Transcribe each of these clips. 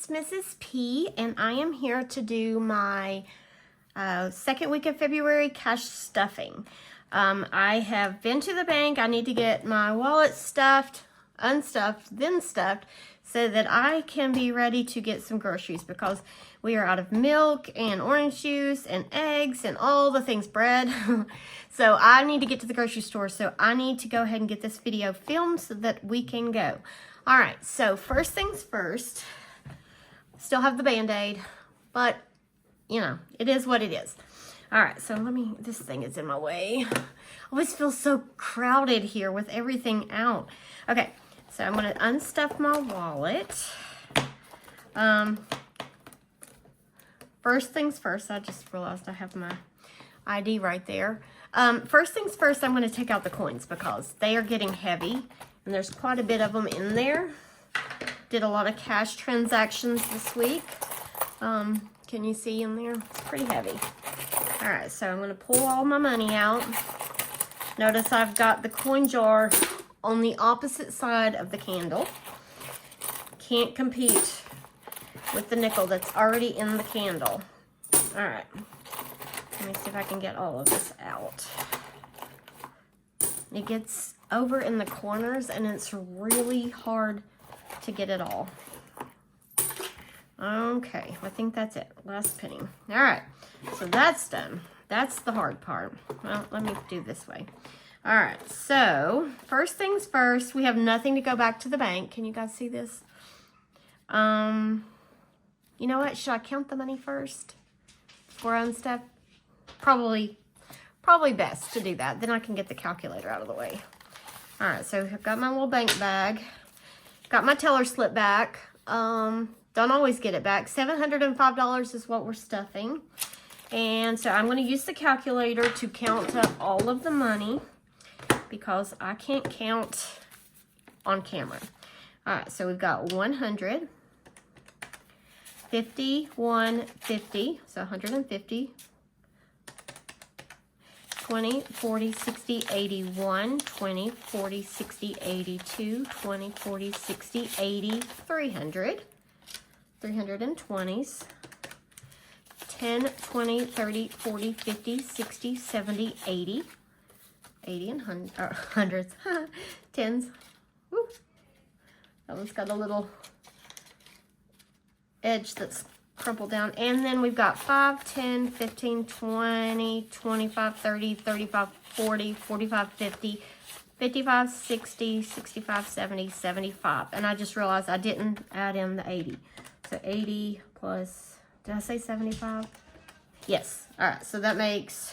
it's Mrs. P, and I am here to do my second week of February cash stuffing. I have been to the bank. I need to get my wallet stuffed, unstuffed, then stuffed, so that I can be ready to get some groceries because we are out of milk and orange juice and eggs and all the things, bread. So I need to get to the grocery store, so I need to go ahead and get this video filmed so that we can go. All right, so first things first, still have the Band-Aid, but you know, it is what it is. All right, so this thing is in my way. I always feel so crowded here with everything out. Okay, so I'm gonna unstuff my wallet. First things first, I just realized I have my ID right there. First things first, I'm gonna take out the coins because they are getting heavy and there's quite a bit of them in there. Did a lot of cash transactions this week. Can you see in there? It's pretty heavy. All right, so I'm gonna pull all my money out. Notice I've got the coin jar on the opposite side of the candle. Can't compete with the nickel that's already in the candle. All right, let me see if I can get all of this out. It gets over in the corners and it's really hard to get it all. Okay, I think that's it. Last penny. All right, so that's done. That's the hard part. Well, let me do this way. All right, so first things first, we have nothing to go back to the bank. Can you guys see this? You know what? Should I count the money first before I unstuff? Probably best to do that. Then I can get the calculator out of the way. All right, so I've got my little bank bag. Got my teller slip back. Don't always get it back. $705 is what we're stuffing. And so I'm going to use the calculator to count up all of the money because I can't count on camera. All right, so we've got 100, 50, 150, so 150, 20, 40, 60, 80, 1, 20, 40, 60, 82, 20, 40, 60, 80, 300. 320s, 10, 20, 30, 40, 50, 60, 70, 80, 80 and hundreds, tens. Woo. That one's got a little edge that's crumpled down. And then we've got 5, 10, 15, 20, 25, 30, 35, 40, 45, 50, 55, 60, 65, 70, 75. And I just realized I didn't add in the 80. So 80 plus, did I say 75? Yes. All right, so that makes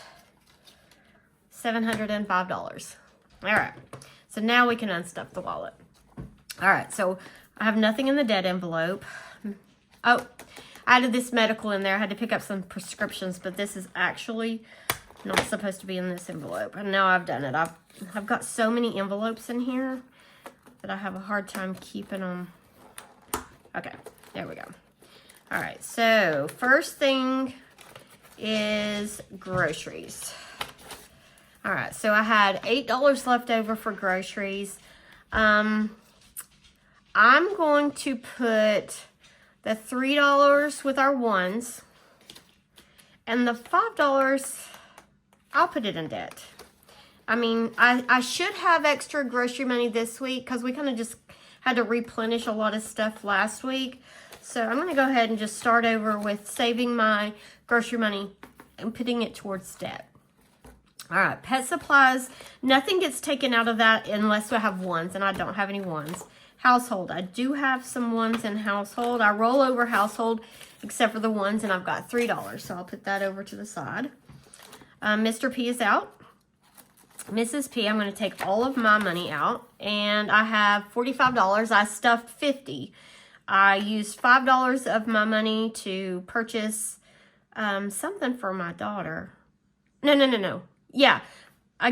$705. All right, so now we can unstuff the wallet. All right, so I have nothing in the dead envelope. Oh, I added this medical in there. I had to pick up some prescriptions, but this is actually not supposed to be in this envelope. And now I've done it. I've got so many envelopes in here that I have a hard time keeping them. Okay. There we go. All right, so first thing is groceries. All right, so I had $8 left over for groceries. I'm going to put the $3 with our ones, and the $5, I'll put it in debt. I mean, I should have extra grocery money this week because we kind of just had to replenish a lot of stuff last week. So I'm going to go ahead and just start over with saving my grocery money and putting it towards debt. All right, pet supplies. Nothing gets taken out of that unless I have ones, and I don't have any ones. Household. I do have some ones in household. I roll over household except for the ones, and I've got $3. So I'll put that over to the side. Mr. P is out. Mrs. P, I'm going to take all of my money out, and I have $45. I stuffed $50. I used $5 of my money to purchase something for my daughter. No. Yeah, I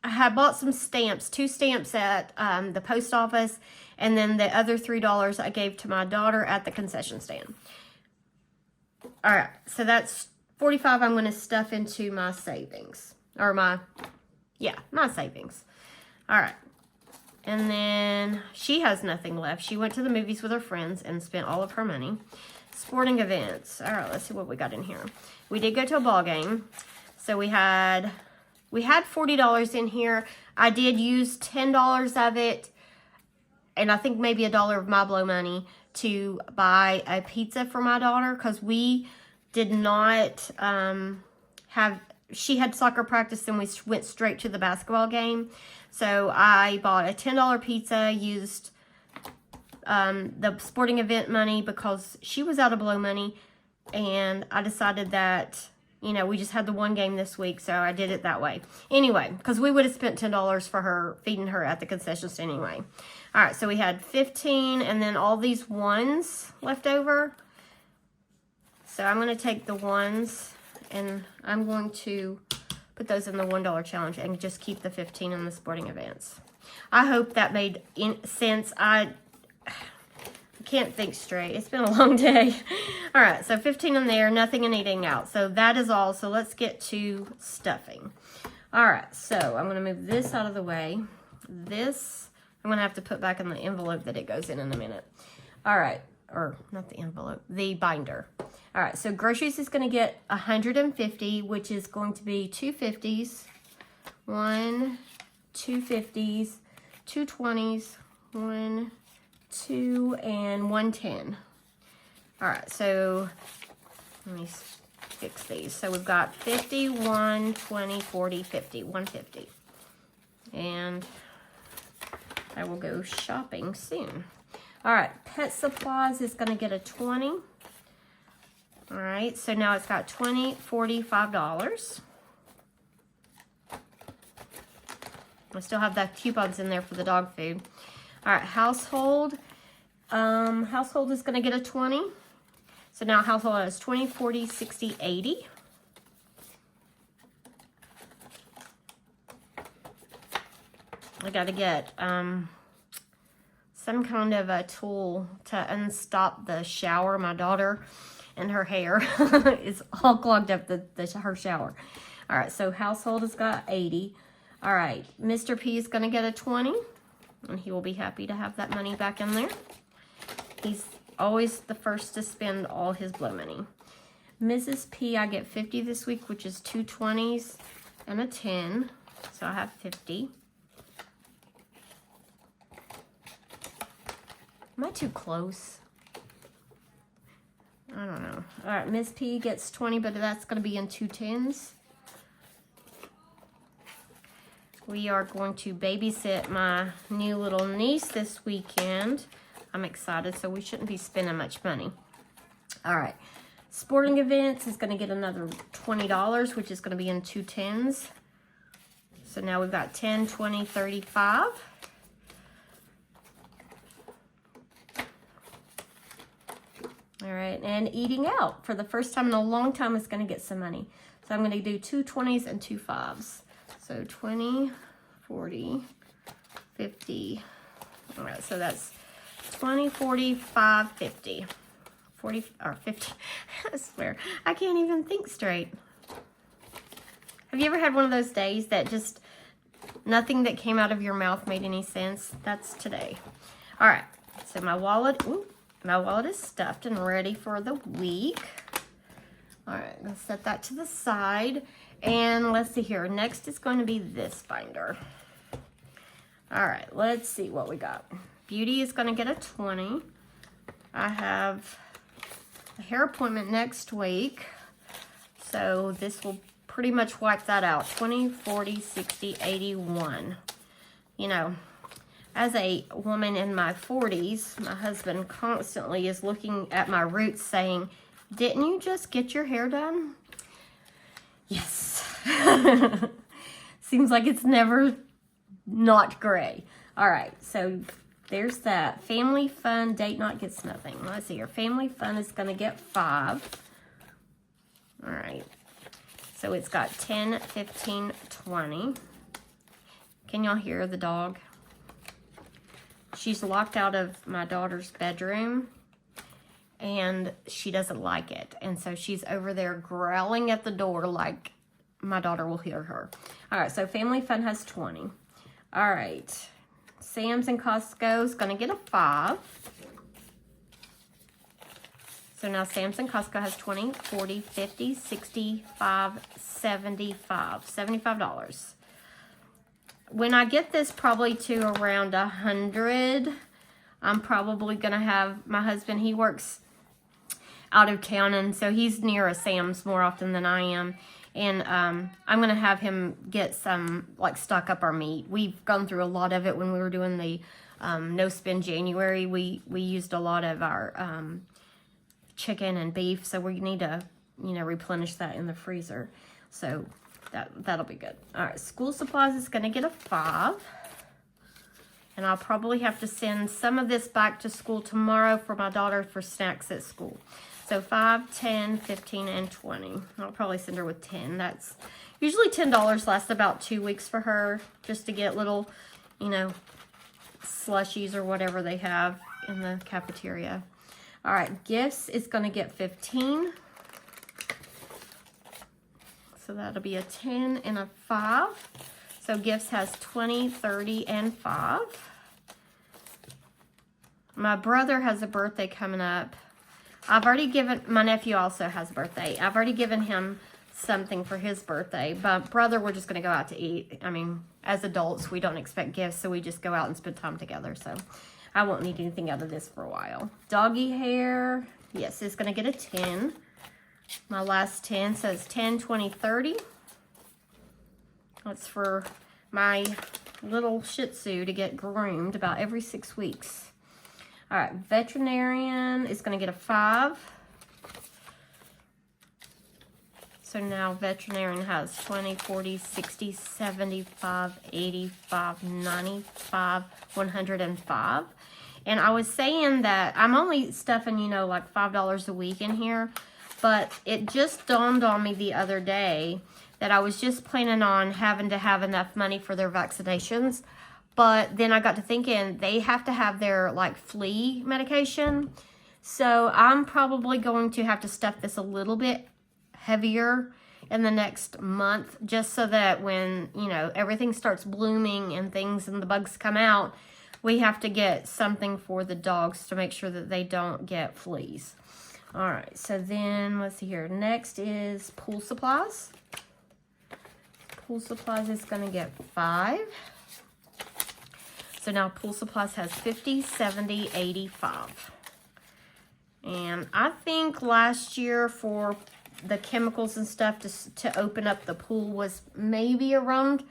had bought some stamps, 2 stamps at the post office, and then the other $3 I gave to my daughter at the concession stand. All right, so that's $45 I'm going to stuff into my savings. Or my savings. All right. And then she has nothing left. She went to the movies with her friends and spent all of her money. Sporting events. All right, let's see what we got in here. We did go to a ball game. So we had $40 in here. I did use $10 of it, and I think maybe $1 of my blow money to buy a pizza for my daughter, because we did not she had soccer practice and we went straight to the basketball game. So I bought a $10 pizza, used the sporting event money because she was out of blow money, and I decided that, you know, we just had the one game this week, so I did it that way. Anyway, because we would have spent $10 for her, feeding her at the concession stand anyway. All right, so we had 15, and then all these ones left over. So I'm going to take the ones, and I'm going to put those in the $1 challenge and just keep the 15 in the sporting events. I hope that made sense. I can't think straight. It's been a long day. All right, so 15 in there, nothing in eating out. So that is all. So let's get to stuffing. All right, so I'm going to move this out of the way. This I'm going to have to put back in the envelope that it goes in a minute. All right, or not the envelope, the binder. All right, so groceries is going to get 150, which is going to be 2 50s, 1, 2 50s, 2 20s, 1, 2, and 1 10. All right, so let me fix these. So we've got 50, 1, 20, 40, 50, 150. And I will go shopping soon. All right, pet supplies is going to get a 20. All right, so now it's got 20, 40, $5. I still have the coupons in there for the dog food. All right, household. Household is going to get a 20. So now household has 20, 40, 60, 80. I got to get some kind of a tool to unstop the shower. My daughter and her hair is all clogged up her shower. All right, so household has got 80. All right, Mr. P is going to get a 20, and he will be happy to have that money back in there. He's always the first to spend all his blow money. Mrs. P, I get 50 this week, which is 2 20s and a 10, so I have 50. Am I too close? I don't know. All right, Miss P gets 20, but that's going to be in 2 10s. We are going to babysit my new little niece this weekend. I'm excited, so we shouldn't be spending much money. All right, sporting events is going to get another $20, which is going to be in 2 10s. So now we've got 10, 20, 35. All right, and eating out for the first time in a long time is going to get some money. So I'm going to do 2 20s and 2 5s. So 20, 40, 50. All right, so that's 20, 40, 5, 50. 40 or 50. I swear, I can't even think straight. Have you ever had one of those days that just nothing that came out of your mouth made any sense? That's today. All right, so my wallet is stuffed and ready for the week. All right, let's set that to the side. And let's see here. Next is going to be this binder. All right, let's see what we got. Beauty is going to get a 20. I have a hair appointment next week, so this will pretty much wipe that out. 20, 40, 60, 81. You know, as a woman in my 40s, my husband constantly is looking at my roots saying, "Didn't you just get your hair done?" Yes. Seems like it's never not gray. All right, so there's that. Family Fun date night gets nothing. Let's see here. Family Fun is going to get 5. All right. So it's got 10, 15, 20. Can y'all hear the dog? She's locked out of my daughter's bedroom, and she doesn't like it. And so she's over there growling at the door like my daughter will hear her. All right, so Family Fun has 20. All right, Sam's and Costco is going to get a 5. So now Sam's and Costco has 20, 40, 50, 65, 75. $75. When I get this probably to around 100, I'm probably going to have my husband, he works out of town, and so he's near a Sam's more often than I am. And I'm going to have him get some, like, stock up our meat. We've gone through a lot of it when we were doing the No Spend January. We used a lot of our chicken and beef, so we need to, you know, replenish that in the freezer. So that'll be good. All right, school supplies is going to get a 5. And I'll probably have to send some of this back to school tomorrow for my daughter for snacks at school. So 5, 10, 15, and 20. I'll probably send her with 10. That's usually $10 lasts about 2 weeks for her, just to get little, you know, slushies or whatever they have in the cafeteria. All right, gifts is going to get 15. So that'll be a 10 and a 5. So gifts has 20, 30, and 5. My brother has a birthday coming up. I've already given, my nephew also has a birthday. I've already given him something for his birthday. But brother, we're just going to go out to eat. I mean, as adults, we don't expect gifts, so we just go out and spend time together. So I won't need anything out of this for a while. Doggy hair, yes, it's going to get a 10. My last 10 says 10, 20, 30. That's for my little Shih Tzu to get groomed about every 6 weeks. All right, veterinarian is going to get a 5. So now veterinarian has 20, 40, 60, 75, 85, 95, 105. And I was saying that I'm only stuffing, you know, like $5 a week in here. But it just dawned on me the other day that I was just planning on having to have enough money for their vaccinations. But then I got to thinking they have to have their, like, flea medication. So I'm probably going to have to stuff this a little bit heavier in the next month, just so that when, you know, everything starts blooming and things and the bugs come out, we have to get something for the dogs to make sure that they don't get fleas. All right, so then let's see here. Next is pool supplies. Pool supplies is going to get 5. So now pool supplies has 50, 70, 85. And I think last year for the chemicals and stuff to open up the pool was maybe around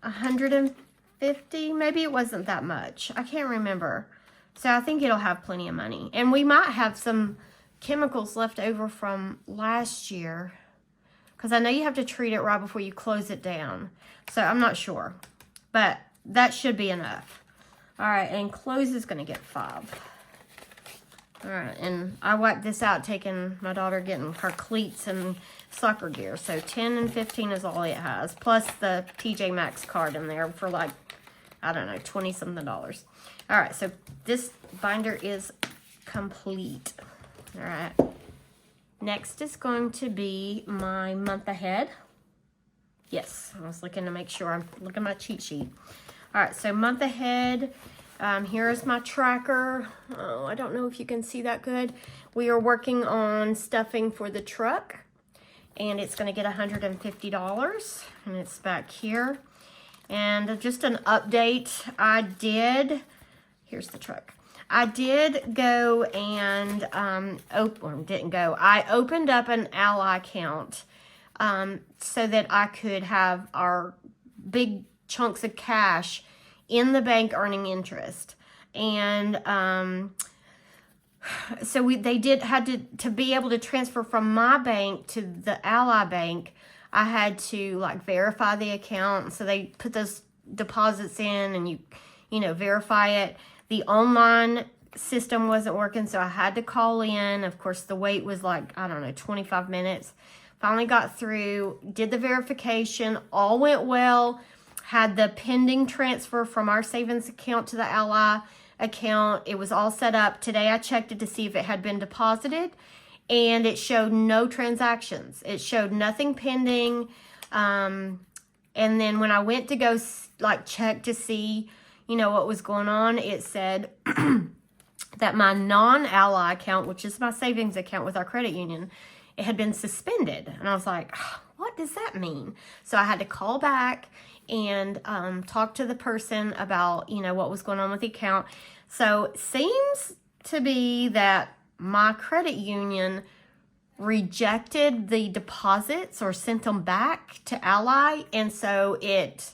150. Maybe it wasn't that much. I can't remember. So I think it'll have plenty of money. And we might have some chemicals left over from last year, because I know you have to treat it right before you close it down. So I'm not sure. But that should be enough. All right, and clothes is going to get 5. All right, and I wiped this out taking my daughter getting her cleats and soccer gear. So 10 and 15 is all it has, plus the TJ Maxx card in there for like, I don't know, 20-something dollars. All right, so this binder is complete. All right, next is going to be my month ahead. Yes, I was looking to make sure I'm looking at my cheat sheet. All right, so month ahead, here is my tracker. Oh, I don't know if you can see that good. We are working on stuffing for the truck, and it's going to get $150, and it's back here. And just an update, here's the truck. I did go and, I opened up an Ally account so that I could have our big chunks of cash in the bank earning interest. And so they had to be able to transfer from my bank to the Ally bank. I had to like verify the account. So they put those deposits in, and you know, verify it. The online system wasn't working, so I had to call in. Of course, the wait was like, I don't know, 25 minutes. Finally got through, did the verification, all went well. Had the pending transfer from our savings account to the Ally account. It was all set up. Today I checked it to see if it had been deposited, and it showed no transactions. It showed nothing pending. And then when I went to go like check to see, you know, what was going on, it said that my non-Ally account, which is my savings account with our credit union, it had been suspended. And I was like, what does that mean? So I had to call back and talk to the person about, you know, what was going on with the account. So it seems to be that my credit union rejected the deposits or sent them back to Ally. And so it,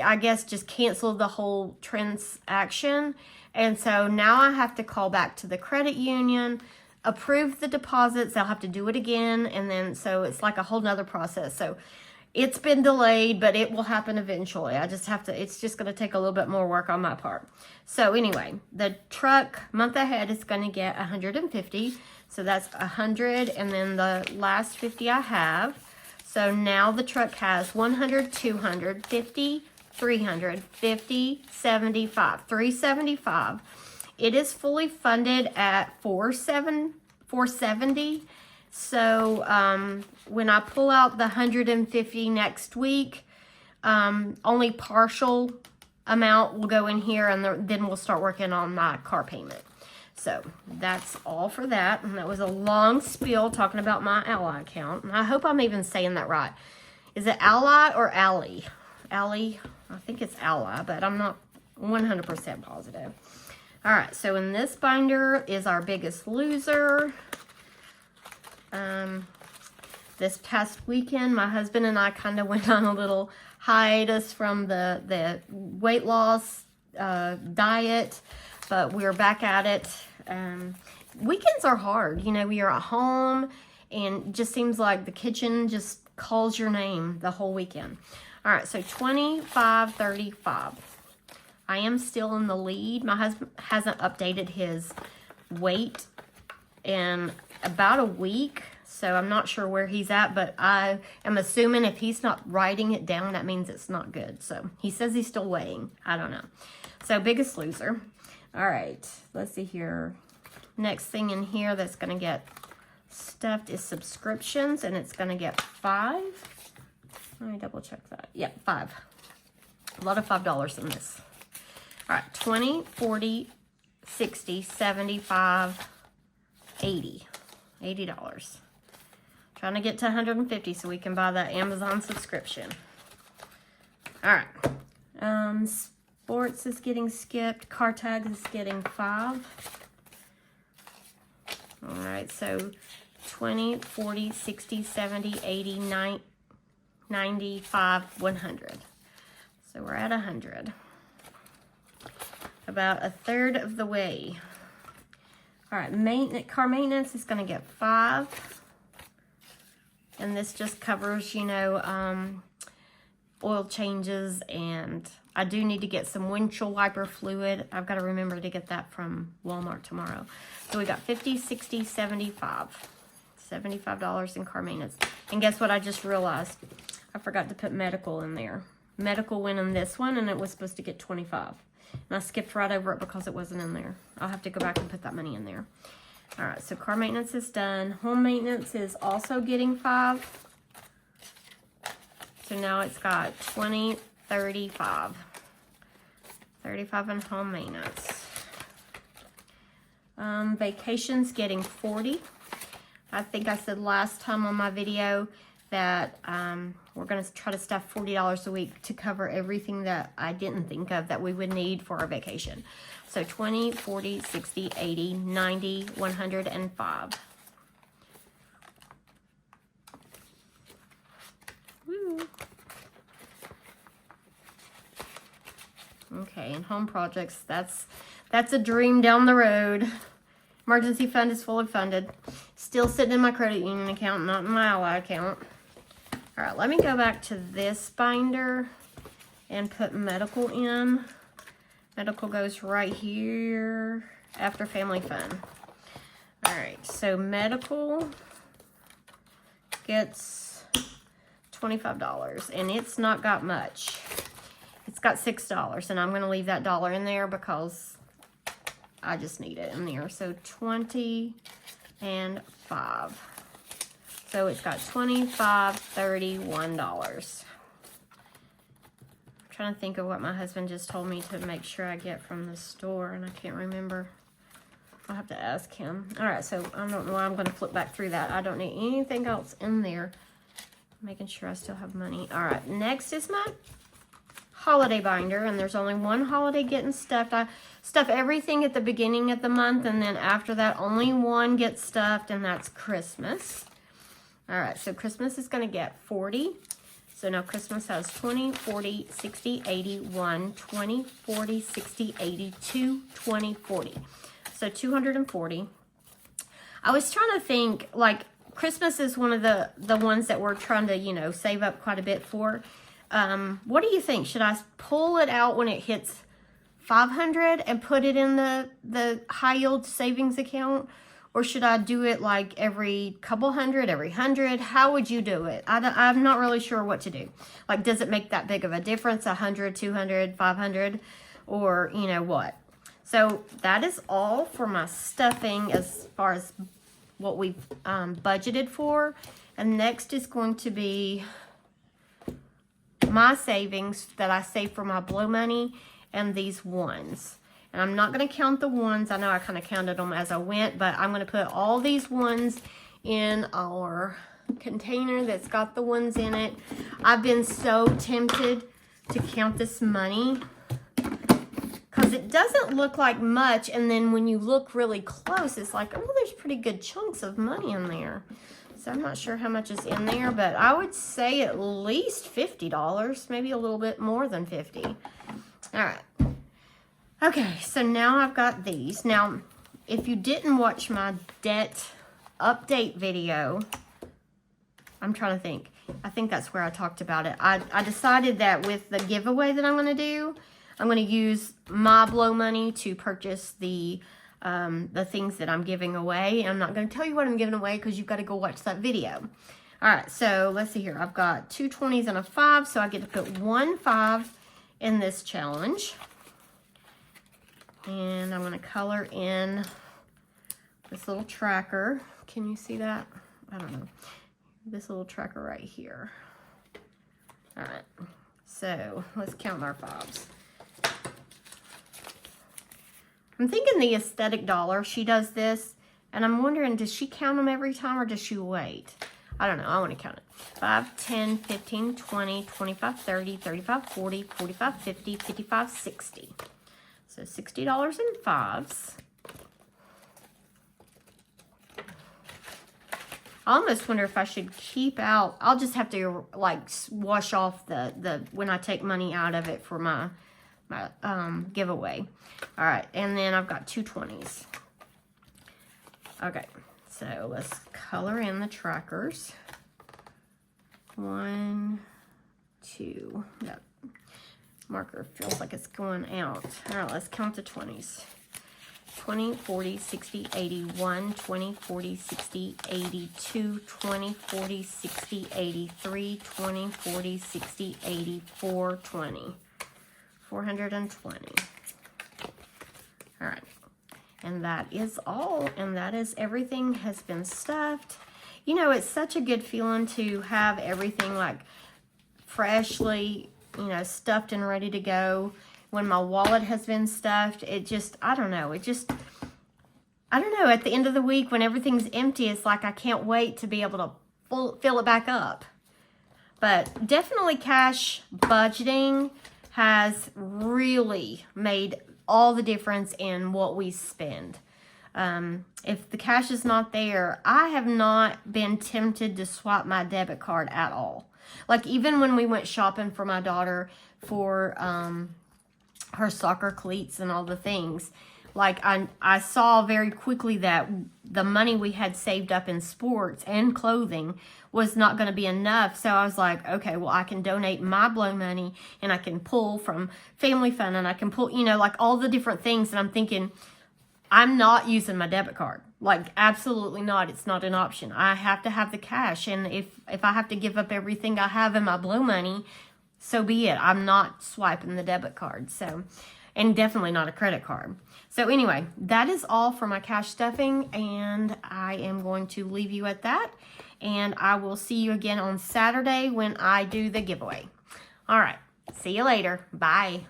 I guess, just canceled the whole transaction. And so now I have to call back to the credit union, approve the deposits. They'll have to do it again. And then, so it's like a whole nother process. So it's been delayed, but it will happen eventually. I just have to, it's just going to take a little bit more work on my part. So anyway, the truck month ahead is going to get 150. So that's 100. And then the last 50 I have. So now the truck has 100, 200, 50, 300, 50, 75, 375. It is fully funded at 470. So when I pull out the 150 next week, only partial amount will go in here, and then we'll start working on my car payment. So that's all for that. And that was a long spiel talking about my Ally account. And I hope I'm even saying that right. Is it Ally or Ally? Ally? I think it's Ally, but I'm not 100% positive. All right, so in this binder is our Biggest Loser. This past weekend, my husband and I kind of went on a little hiatus from the weight loss diet, but we're back at it. Weekends are hard. You know, we are at home, and it just seems like the kitchen just calls your name the whole weekend. All right, so 25.35. I am still in the lead. My husband hasn't updated his weight in about a week, so I'm not sure where he's at, but I am assuming if he's not writing it down, that means it's not good. So he says he's still weighing. I don't know. So Biggest Loser. All right, let's see here. Next thing in here that's going to get stuffed is subscriptions, and it's going to get 5. Let me double check that. Yeah, 5. A lot of $5 in this. All right, 20, 40, 60, 75, 80. $80. Trying to get to 150 so we can buy that Amazon subscription. All right. Sports is getting skipped. Car tags is getting 5. All right, so 20, 40, 60, 70, 80, 90. 95, 100. So we're at 100. About a third of the way. All right, car maintenance is going to get 5. And this just covers, you know, oil changes, and I do need to get some windshield wiper fluid. I've got to remember to get that from Walmart tomorrow. So we got 50, 60, 75. $75 in car maintenance. And guess what I just realized? I forgot to put medical in there. Medical went in this one, and it was supposed to get 25. And I skipped right over it because it wasn't in there. I'll have to go back and put that money in there. All right, so car maintenance is done. Home maintenance is also getting 5. So now it's got 20, 35. 35 in home maintenance. Vacations getting 40. I think I said last time on my video that we're going to try to stuff $40 a week to cover everything that I didn't think of that we would need for our vacation. So 20, 40, 60, 80, 90, 105. Woo. Okay, and home projects, that's a dream down the road. Emergency fund is fully funded. Still sitting in my credit union account, not in my Ally account. All right, let me go back to this binder and put medical in. Medical goes right here after family fun. All right, so medical gets $25, and it's not got much. It's got $6, and I'm going to leave that $1 in there because I just need it in there. So 20 and 5. So it's got $25, $31. trying to think of what my husband just told me to make sure I get from the store, and I can't remember. I'll have to ask him. All right, so I don't know why I'm going to flip back through that. I don't need anything else in there. Making sure I still have money. All right, next is my holiday binder, and there's only one holiday getting stuffed. I stuff everything at the beginning of the month, and then after that, only one gets stuffed, and that's Christmas. All right, so Christmas is going to get 40. So now Christmas has 20, 40, 60, 80, 1, 20, 40, 60, 80, 2, 20, 40. So 240. I was trying to think, like, Christmas is one of the ones that we're trying to, you know, save up quite a bit for. What do you think? Should I pull it out when it hits 500 and put it in the high yield savings account? Or should I do it like every couple hundred, every 100? How would you do it? I'm not really sure what to do. Like, does it make that big of a difference? 100, 200, 500, or you know what? So that is all for my stuffing as far as what we've budgeted for. And next is going to be my savings that I save for my blow money and these ones. And I'm not going to count the ones. I know I kind of counted them as I went, but I'm going to put all these ones in our container that's got the ones in it. I've been so tempted to count this money because it doesn't look like much, and then when you look really close, it's like, oh, there's pretty good chunks of money in there. So I'm not sure how much is in there, but I would say at least $50, maybe a little bit more than 50. All right. Okay, so now I've got these. Now, if you didn't watch my debt update video, I'm trying to think. I think that's where I talked about it. I decided that with the giveaway that I'm going to do, I'm going to use my blow money to purchase the things that I'm giving away. I'm not going to tell you what I'm giving away because you've got to go watch that video. All right, so let's see here. I've got 2 20s and a 5, so I get to put 1 5 in this challenge. And I'm going to color in this little tracker. Can you see that? I don't know. This little tracker right here. All right, so let's count our 5s. I'm thinking the Aesthetic Dollar, she does this, and I'm wondering, does she count them every time or does she wait? I don't know. I want to count it. 5, 10, 15, 20, 25, 30, 35, 40, 45, 50, 55, 60. So $60 in 5s. I almost wonder if I should keep out. I'll just have to like wash off the when I take money out of it for my giveaway. All right, and then I've got 2 20s. Okay, so let's color in the trackers. 1, 2. That marker feels like it's going out. All right, let's count the 20s. 20, 40, 60, 80, 1, 20, 40, 60, 80, 2, 20, 40, 60, 80, 3, 20, 40, 60, 80, 4, 20. 420. All right, and that is all, and that is everything has been stuffed. You know, it's such a good feeling to have everything like freshly, you know, stuffed and ready to go. When my wallet has been stuffed, it just, I don't know, at the end of the week when everything's empty, it's like I can't wait to be able to fill it back up. But definitely cash budgeting has really made all the difference in what we spend. If the cash is not there, I have not been tempted to swap my debit card at all. Like even when we went shopping for my daughter for her soccer cleats and all the things, like I saw very quickly that the money we had saved up in sports and clothing was not going to be enough. So I was like, okay, well, I can donate my blow money and I can pull from Family Fund and I can pull, you know, like all the different things. And I'm thinking, I'm not using my debit card. Like, absolutely not. It's not an option. I have to have the cash. And if I have to give up everything I have in my blow money, so be it. I'm not swiping the debit card. So, and definitely not a credit card. So anyway, that is all for my cash stuffing, and I am going to leave you at that. And I will see you again on Saturday when I do the giveaway. All right. See you later. Bye.